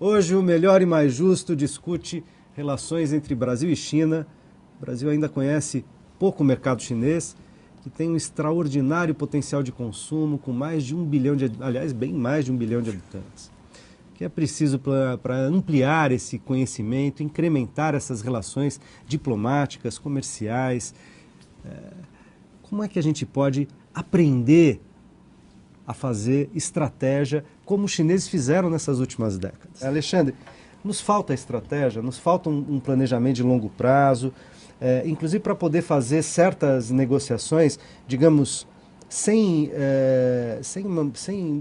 Hoje o Melhor e Mais Justo discute relações entre Brasil e China. O Brasil ainda conhece pouco o mercado chinês, que tem um extraordinário potencial de consumo, com mais de 1 bilhão aliás, bem mais de 1 bilhão de habitantes. O que é preciso para ampliar esse conhecimento, incrementar essas relações diplomáticas, comerciais? Como é que a gente pode aprender a fazer estratégia como os chineses fizeram nessas últimas décadas? Alexandre, nos falta estratégia, nos falta um planejamento de longo prazo, inclusive para poder fazer certas negociações, digamos, sem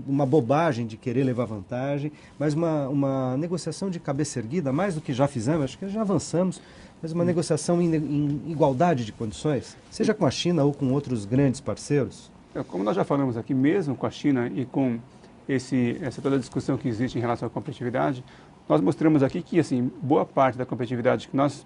uma bobagem de querer levar vantagem, mas uma negociação de cabeça erguida, mais do que já fizemos, acho que já avançamos, mas uma negociação em igualdade de condições, seja com a China ou com outros grandes parceiros? Como nós já falamos aqui, mesmo com a China e com essa toda a discussão que existe em relação à competitividade, nós mostramos aqui que assim, boa parte da competitividade que nossos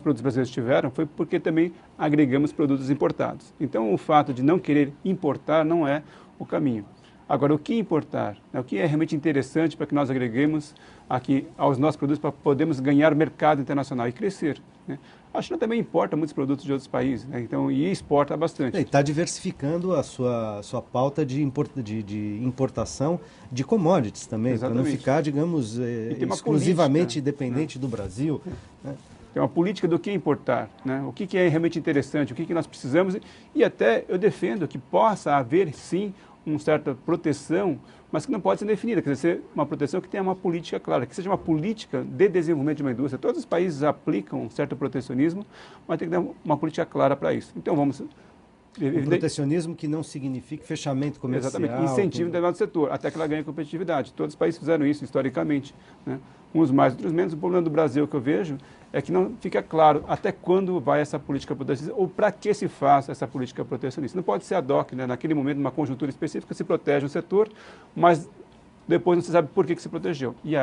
produtos brasileiros tiveram foi porque também agregamos produtos importados. Então, o fato de não querer importar não é o caminho. Agora, o que importar? O que é realmente interessante para que nós agreguemos aqui aos nossos produtos para podermos ganhar mercado internacional e crescer, né? A China também importa muitos produtos de outros países, né? Então, e exporta bastante. E está diversificando a sua pauta de importação de commodities também, para não ficar, digamos, exclusivamente dependente do Brasil, né? Tem uma política do que importar, né? O que é realmente interessante, o que nós precisamos, e até eu defendo que possa haver, sim, uma certa proteção, mas que não pode ser definida, quer dizer, uma proteção que tenha uma política clara, que seja uma política de desenvolvimento de uma indústria. Todos os países aplicam um certo protecionismo, mas tem que ter uma política clara para isso. Então vamos... O protecionismo que não significa fechamento comercial. Exatamente, incentivo em determinado setor, até que ela ganhe competitividade. Todos os países fizeram isso historicamente, né? Uns mais, outros menos. O problema do Brasil que eu vejo é que não fica claro até quando vai essa política protecionista ou para que se faz essa política protecionista. Não pode ser ad hoc, né? Naquele momento, numa conjuntura específica, se protege um setor, mas depois não se sabe por que se protegeu. E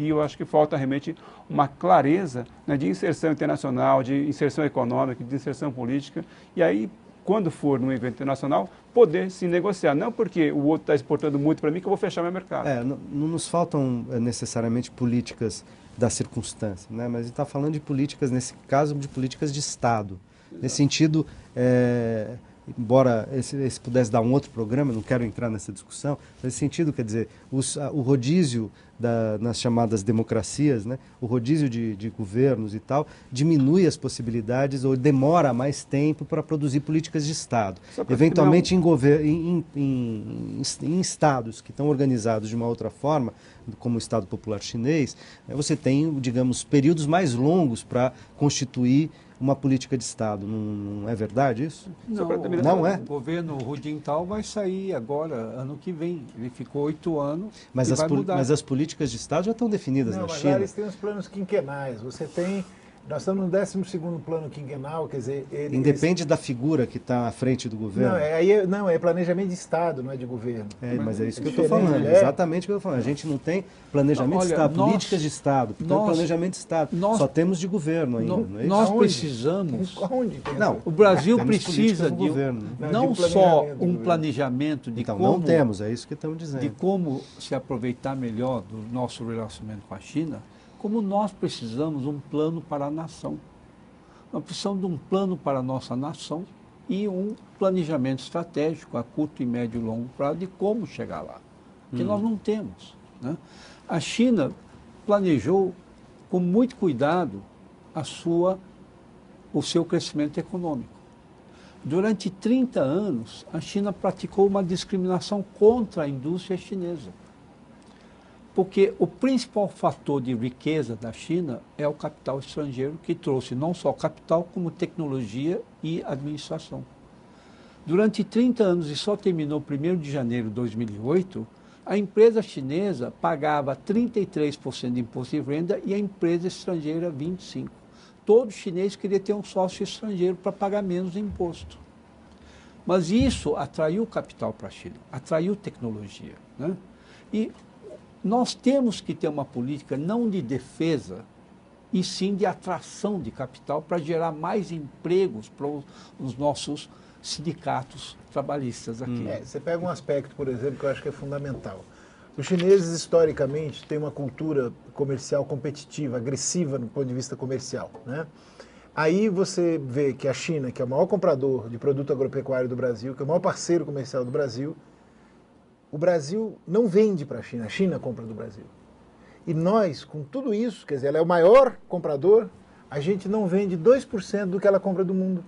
eu acho que falta realmente uma clareza, né, de inserção internacional, de inserção econômica, de inserção política, e aí, quando for num evento internacional, poder se negociar. Não porque o outro está exportando muito para mim que eu vou fechar meu mercado. Não nos faltam necessariamente políticas da circunstância, né? Mas a gente está falando de políticas, nesse caso, de políticas de Estado. Exato. Nesse sentido, embora esse pudesse dar um outro programa, não quero entrar nessa discussão, nesse sentido, quer dizer, o rodízio nas chamadas democracias, né, o rodízio de governos e tal, diminui as possibilidades ou demora mais tempo para produzir políticas de Estado. Eventualmente, em estados que estão organizados de uma outra forma, como o Estado Popular Chinês, você tem, digamos, períodos mais longos para constituir uma política de Estado. Não é verdade isso? Não é? O governo Hu Jintao vai sair agora, ano que vem. Ele ficou 8 anos mas e vai mudar. Mas as políticas de Estado já estão definidas na China. Mas eles têm os planos quinquenais. Nós estamos no 12º plano quinquenal, quer dizer... Independe da figura que está à frente do governo? É planejamento de Estado, não é de governo. Mas é isso que eu estou falando, exatamente o que eu estou falando. A gente não tem planejamento de Estado, políticas de Estado, portanto, planejamento de Estado. Só temos de governo ainda, não é isso? Nós precisamos... Não, o Brasil precisa de governo, né? não só um planejamento de como... Então, não temos, é isso que estamos dizendo. De como se aproveitar melhor do nosso relacionamento com a China, como nós precisamos de um plano para a nação. Nós precisamos de um plano para a nossa nação e um planejamento estratégico a curto, e médio e longo prazo de como chegar lá, que nós não temos, né? A China planejou com muito cuidado o seu crescimento econômico. Durante 30 anos, a China praticou uma discriminação contra a indústria chinesa. Porque o principal fator de riqueza da China é o capital estrangeiro, que trouxe não só capital, como tecnologia e administração. Durante 30 anos, e só terminou 1º de janeiro de 2008, a empresa chinesa pagava 33% de imposto de renda e a empresa estrangeira 25%. Todo chinês queria ter um sócio estrangeiro para pagar menos imposto. Mas isso atraiu capital para a China, atraiu tecnologia, né? E nós temos que ter uma política não de defesa, e sim de atração de capital para gerar mais empregos para os nossos sindicatos trabalhistas aqui. Você pega um aspecto, por exemplo, que eu acho que é fundamental. Os chineses, historicamente, têm uma cultura comercial competitiva, agressiva no ponto de vista comercial, né? Aí você vê que a China, que é o maior comprador de produto agropecuário do Brasil, que é o maior parceiro comercial do Brasil, o Brasil não vende para a China compra do Brasil. E nós, com tudo isso, quer dizer, ela é o maior comprador, a gente não vende 2% do que ela compra do mundo.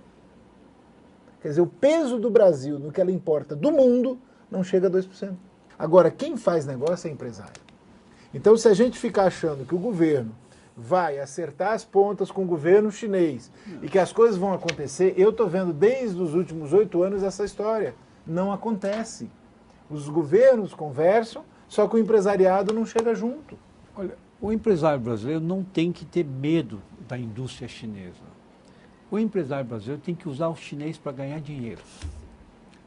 Quer dizer, o peso do Brasil no que ela importa do mundo não chega a 2%. Agora, quem faz negócio é empresário. Então, se a gente ficar achando que o governo vai acertar as pontas com o governo chinês e que as coisas vão acontecer, eu estou vendo desde os últimos 8 anos essa história. Não acontece. Os governos conversam, só que o empresariado não chega junto. Olha, o empresário brasileiro não tem que ter medo da indústria chinesa. O empresário brasileiro tem que usar o chinês para ganhar dinheiro.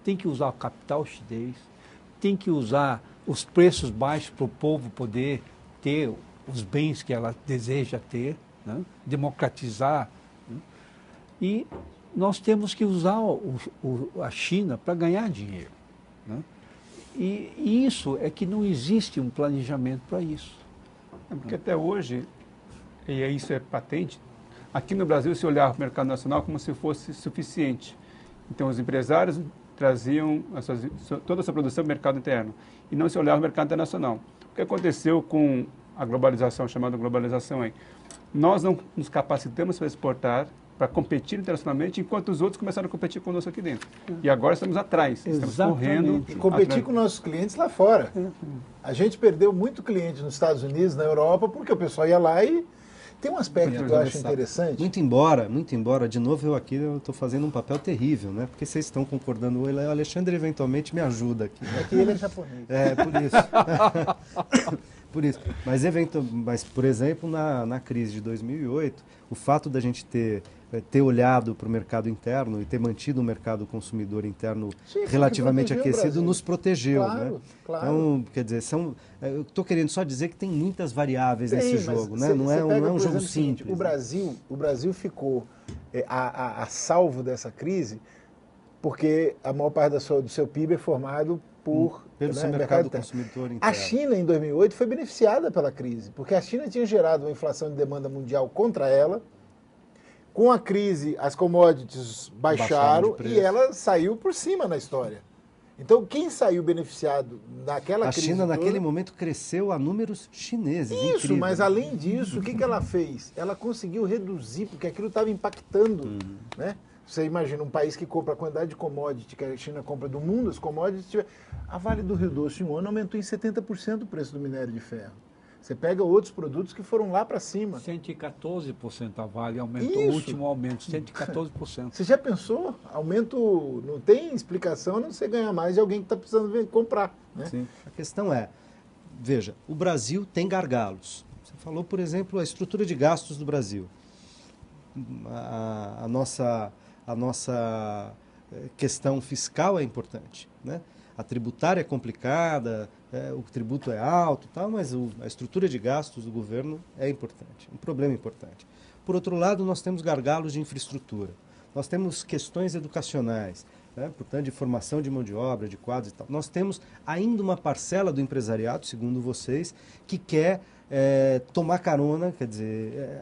Tem que usar o capital chinês, tem que usar os preços baixos para o povo poder ter os bens que ela deseja ter, né? Democratizar. Né? E nós temos que usar a China para ganhar dinheiro. Né? E isso é que não existe um planejamento para isso. Porque até hoje, e isso é patente, aqui no Brasil se olhava o mercado nacional como se fosse suficiente. Então os empresários traziam toda a sua produção para o mercado interno e não se olhava o mercado internacional. O que aconteceu com a globalização, chamada globalização aí? Nós não nos capacitamos para exportar, para competir internacionalmente, enquanto os outros começaram a competir conosco aqui dentro. E agora estamos atrás, estamos correndo. E competir com nossos clientes lá fora. A gente perdeu muito cliente nos Estados Unidos, na Europa, porque o pessoal ia lá e... Tem um aspecto que eu acho interessante. Muito embora, de novo eu aqui estou fazendo um papel terrível, né? Porque vocês estão concordando, o Alexandre eventualmente me ajuda aqui. É que ele é japonês. É, por isso. Por isso. Mas, por exemplo, na crise de 2008, o fato da gente ter olhado para o mercado interno e ter mantido o mercado consumidor interno relativamente aquecido nos protegeu. Claro, né? Claro. Então, quer dizer, eu estou querendo só dizer que tem muitas variáveis nesse jogo. Né? Não é um jogo simples. O Brasil ficou a salvo dessa crise porque a maior parte do seu PIB é formado pelo seu mercado consumidor interno. A China, em 2008, foi beneficiada pela crise, porque a China tinha gerado uma inflação de demanda mundial contra ela. Com a crise, as commodities baixaram e ela saiu por cima na história. Então, quem saiu beneficiado naquela crise? A China, naquele momento, cresceu a números chineses. Isso, incrível. Mas além disso, o que ela fez? Ela conseguiu reduzir, porque aquilo estava impactando. Né? Você imagina um país que compra a quantidade de commodity que a China compra do mundo, as commodities... A Vale do Rio Doce, em um ano, aumentou em 70% o preço do minério de ferro. Você pega outros produtos que foram lá para cima. 114% a Vale aumentou, o último aumento, 114%. Você já pensou? Aumento, não tem explicação a não ser ganhar mais de alguém que está precisando comprar. Né? Sim. A questão é, veja, o Brasil tem gargalos. Você falou, por exemplo, a estrutura de gastos do Brasil. A nossa questão fiscal é importante, né? A tributária é complicada, o tributo é alto, tal, mas a estrutura de gastos do governo é importante, um problema importante. Por outro lado, nós temos gargalos de infraestrutura, nós temos questões educacionais, né? Portanto, de formação de mão de obra, de quadros e tal. Nós temos ainda uma parcela do empresariado, segundo vocês, que quer tomar carona, quer dizer...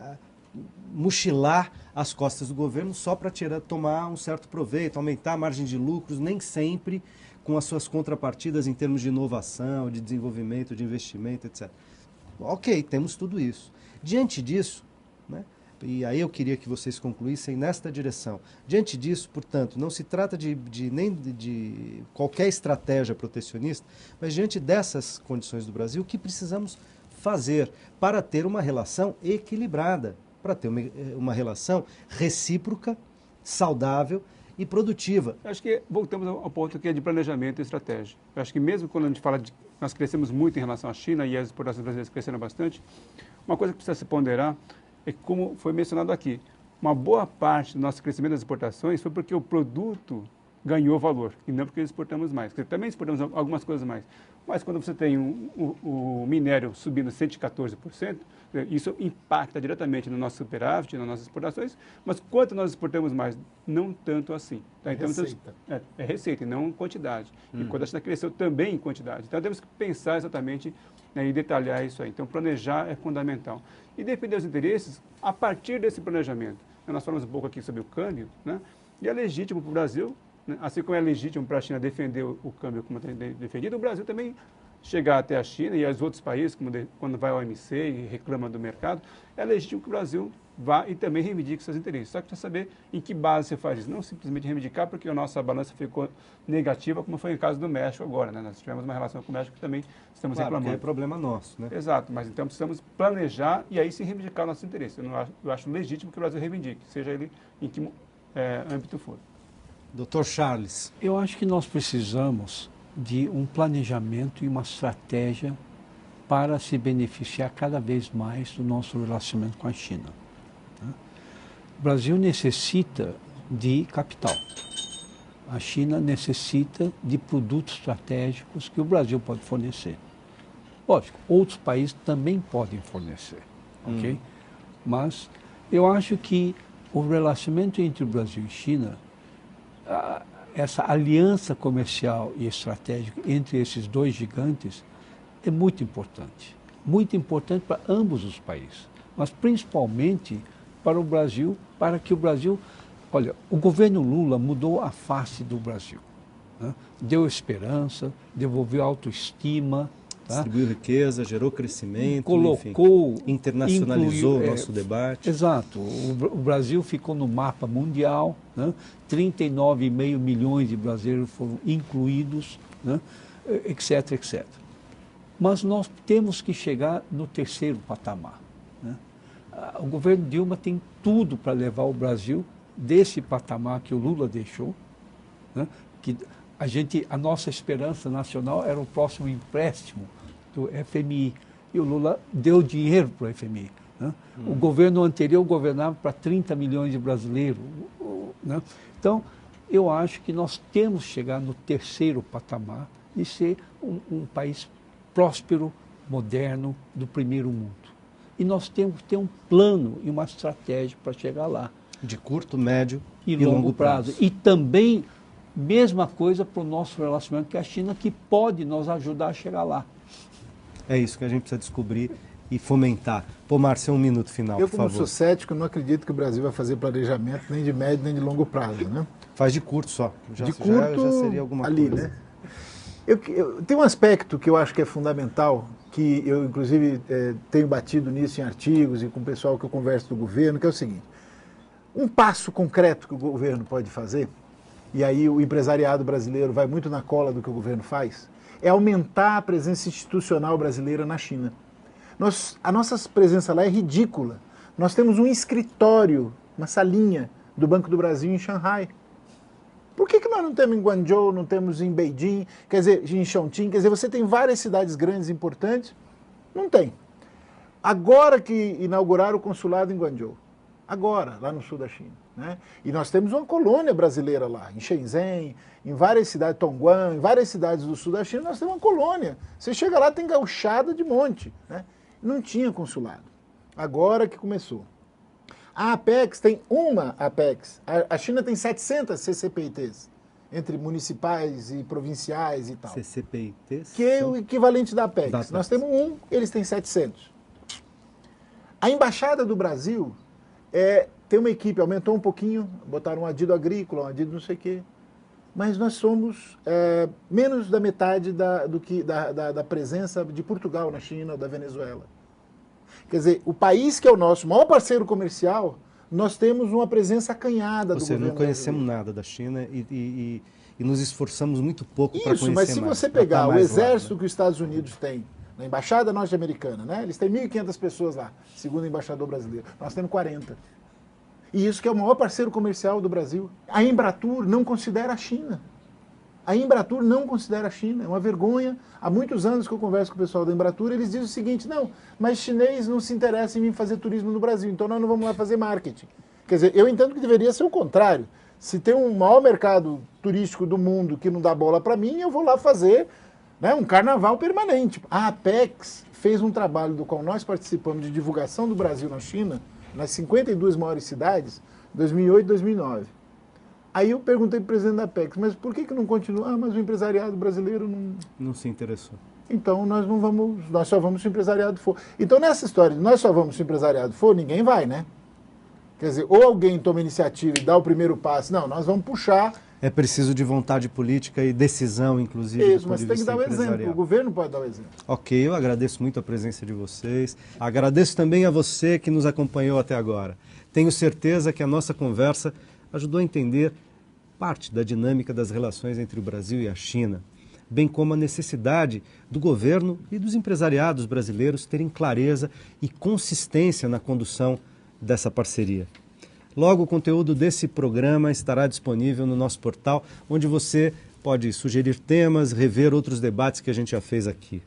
mochilar as costas do governo só para tomar um certo proveito, aumentar a margem de lucros, nem sempre com as suas contrapartidas em termos de inovação, de desenvolvimento, de investimento, etc. Ok, temos tudo isso. Diante disso, né, e aí eu queria que vocês concluíssem nesta direção, diante disso, portanto, não se trata nem de qualquer estratégia protecionista, mas diante dessas condições do Brasil, o que precisamos fazer para ter uma relação equilibrada, para ter uma relação recíproca, saudável e produtiva. Eu acho que voltamos ao ponto que é de planejamento e estratégia. Eu acho que mesmo quando a gente fala de... Nós crescemos muito em relação à China e as exportações brasileiras cresceram bastante, uma coisa que precisa se ponderar é que, como foi mencionado aqui, uma boa parte do nosso crescimento das exportações foi porque o produto ganhou valor, e não porque exportamos mais. Porque também exportamos algumas coisas mais. Mas quando você tem o minério subindo 114%, isso impacta diretamente no nosso superávit, nas nossas exportações, mas quanto nós exportamos mais? Não tanto assim. Tá? Então, Receita. É receita, e não quantidade. E quando a China cresceu também em quantidade. Então, temos que pensar exatamente, né, e detalhar isso aí. Então, planejar é fundamental. E defender os interesses a partir desse planejamento. Nós falamos um pouco aqui sobre o câmbio, né? E é legítimo para o Brasil, né? Assim como é legítimo para a China defender o câmbio como tem defendido, o Brasil também chegar até a China e os outros países, quando vai ao OMC e reclama do mercado, é legítimo que o Brasil vá e também reivindique seus interesses. Só que precisa saber em que base você faz isso. Não simplesmente reivindicar porque a nossa balança ficou negativa, como foi o caso do México agora, né? Nós tivemos uma relação com o México que também estamos reclamando. É problema nosso, né? Exato, mas então precisamos planejar e aí sim reivindicar nossos interesses. Eu acho legítimo que o Brasil reivindique, seja ele em que âmbito for. Dr. Charles. Eu acho que nós precisamos de um planejamento e uma estratégia para se beneficiar cada vez mais do nosso relacionamento com a China. O Brasil necessita de capital. A China necessita de produtos estratégicos que o Brasil pode fornecer. Lógico, outros países também podem fornecer, ok? Mas eu acho que o relacionamento entre o Brasil e China, essa aliança comercial e estratégica entre esses dois gigantes é muito importante para ambos os países, mas principalmente para o Brasil, para que o Brasil... Olha, o governo Lula mudou a face do Brasil, né? Deu esperança, devolveu autoestima, tá? Distribuiu riqueza, gerou crescimento, colocou, enfim, internacionalizou o nosso debate. Exato. O Brasil ficou no mapa mundial, né? 39,5 milhões de brasileiros foram incluídos, né? Etc, etc. Mas nós temos que chegar no terceiro patamar, né? O governo Dilma tem tudo para levar o Brasil desse patamar que o Lula deixou, né? Que a nossa esperança nacional era o próximo empréstimo do FMI. E o Lula deu dinheiro para o FMI. Né? O governo anterior governava para 30 milhões de brasileiros. Né? Então, eu acho que nós temos que chegar no terceiro patamar e ser um país próspero, moderno, do primeiro mundo. E nós temos que ter um plano e uma estratégia para chegar lá. De curto, médio e longo prazo. E também, mesma coisa para o nosso relacionamento com a China, que pode nos ajudar a chegar lá. É isso que a gente precisa descobrir e fomentar. Pô, Márcio, um minuto final, por favor. Eu, como sou cético, não acredito que o Brasil vai fazer planejamento nem de médio nem de longo prazo, né? Faz de curto só. De curto, já seria alguma ali, coisa. Né? Tem um aspecto que eu acho que é fundamental, que eu, inclusive, tenho batido nisso em artigos e com o pessoal que eu converso do governo, que é o seguinte. Um passo concreto que o governo pode fazer, e aí o empresariado brasileiro vai muito na cola do que o governo faz, é aumentar a presença institucional brasileira na China. A nossa presença lá é ridícula. Nós temos um escritório, uma salinha do Banco do Brasil em Xangai. Por que nós não temos em Guangzhou, não temos em Beijing, quer dizer, em Chongqing? Quer dizer, você tem várias cidades grandes e importantes, não tem. Agora que inauguraram o consulado em Guangzhou, agora, lá no sul da China, né? E nós temos uma colônia brasileira lá, em Shenzhen, em várias cidades, Tongguan, em várias cidades do sul da China, nós temos uma colônia. Você chega lá, tem gauchada de monte, né? Não tinha consulado. Agora que começou. A Apex tem uma Apex. A China tem 700 CCPITs, entre municipais e provinciais e tal. CCPITs? Que é o equivalente da Apex. Nós temos um, eles têm 700. A Embaixada do Brasil tem uma equipe, aumentou um pouquinho, botaram um adido agrícola, um adido não sei o quê. Mas nós somos menos da metade da presença de Portugal na China, da Venezuela. Quer dizer, o país que é o nosso maior parceiro comercial, nós temos uma presença acanhada do governo. Não conhecemos nada da China e nos esforçamos muito pouco para conhecer mais. Isso, mas se você pegar o exército que os Estados Unidos têm, na Embaixada Norte-Americana, né? Eles têm 1.500 pessoas lá, segundo o embaixador brasileiro. Nós temos 40. E isso que é o maior parceiro comercial do Brasil. A Embratur não considera a China. A Embratur não considera a China. É uma vergonha. Há muitos anos que eu converso com o pessoal da Embratur, eles dizem o seguinte, não, mas chinês não se interessa em vir fazer turismo no Brasil, então nós não vamos lá fazer marketing. Quer dizer, eu entendo que deveria ser o contrário. Se tem um maior mercado turístico do mundo que não dá bola para mim, eu vou lá fazer, né, um carnaval permanente. A Apex fez um trabalho do qual nós participamos de divulgação do Brasil na China, nas 52 maiores cidades, 2008 e 2009. Aí eu perguntei para o presidente da Apex, mas por que não continua? Ah, mas o empresariado brasileiro não se interessou. Então nós só vamos se o empresariado for. Então nessa história de nós só vamos se o empresariado for, ninguém vai, né? Quer dizer, ou alguém toma iniciativa e dá o primeiro passo, não, nós vamos puxar. É preciso de vontade política e decisão, inclusive. Isso, mas tem que dar o exemplo, o governo pode dar o exemplo. Ok, eu agradeço muito a presença de vocês, agradeço também a você que nos acompanhou até agora. Tenho certeza que a nossa conversa ajudou a entender parte da dinâmica das relações entre o Brasil e a China, bem como a necessidade do governo e dos empresariados brasileiros terem clareza e consistência na condução dessa parceria. Logo, o conteúdo desse programa estará disponível no nosso portal, onde você pode sugerir temas, rever outros debates que a gente já fez aqui.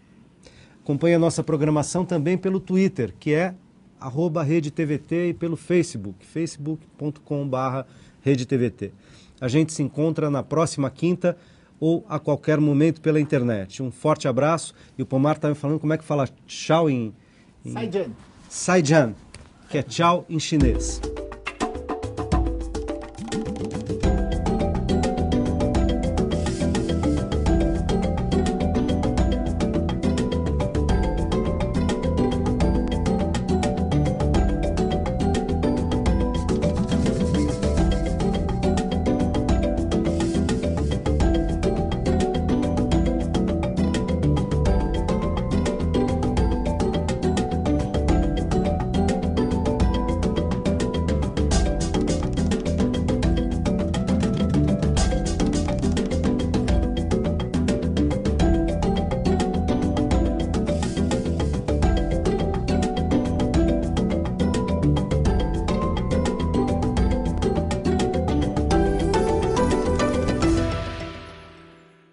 Acompanhe a nossa programação também pelo Twitter, que é @RedeTVT, e pelo Facebook, facebook.com/RedeTVT. A gente se encontra na próxima quinta ou a qualquer momento pela internet. Um forte abraço. E o Pomar está me falando como é que fala tchau em... Saijian. Saijian, que é tchau em chinês.